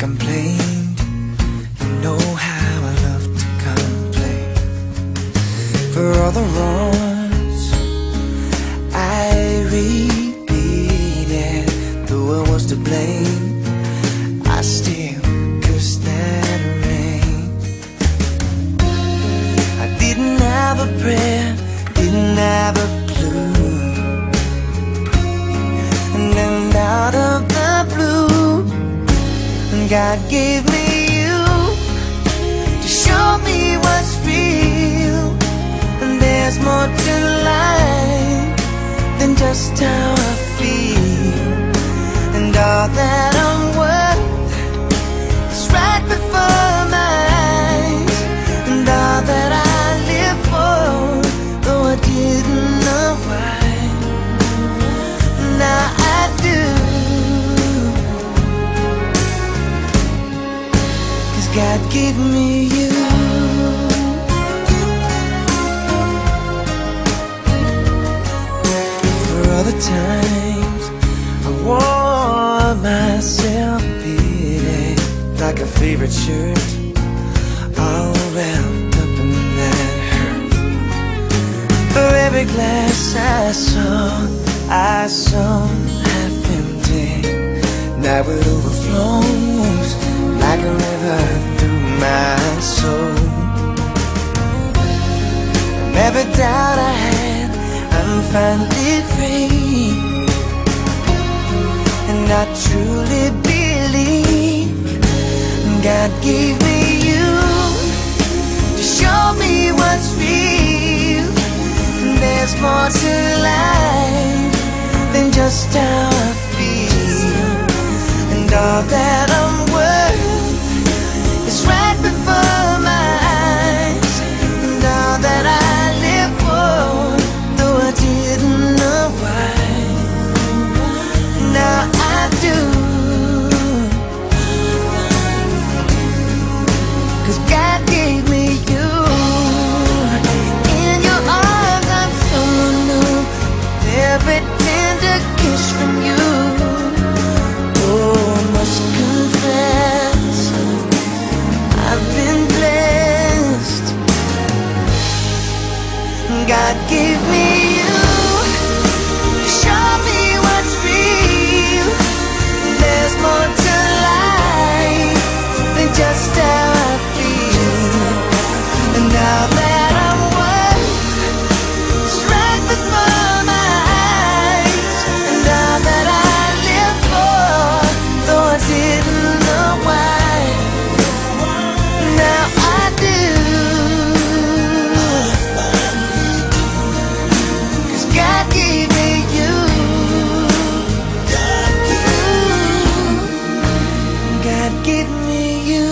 complained. You know how I love to complain. For all the wrongs I repeated, though I was to blame, I still cursed that rain. I didn't have a prayer, didn't have a clue, and then out of the blue, God gave me you to show me what's real. And there's more to life than just how I feel. And all that I'm worth is right before my eyes. And all that I live for, though I didn't know why, now I do. God gave me you. For all the times I wore myself beating like a favorite shirt, all wrapped up in that hurt. For every glass I saw half empty, now it overflows like a river through my soul. From every doubt I had, I'm finally free. And I truly believe God gave me you to show me what's real. And there's more to life than just how I feel. And all that I'm worth is right before my eyes. And all that I live for, though I didn't know why, now I do. 'Cause God gave me you. In your arms I'm so new, with every tender kiss from you. Oh, I must confess, I've been blessed. God gave me you to show me what's real. There's more to life than just how I feel. And now that I'm worth is right before my eyes. And all that I live for, though I didn't know why, now I do. 'Cause God gave me you. God gave me you.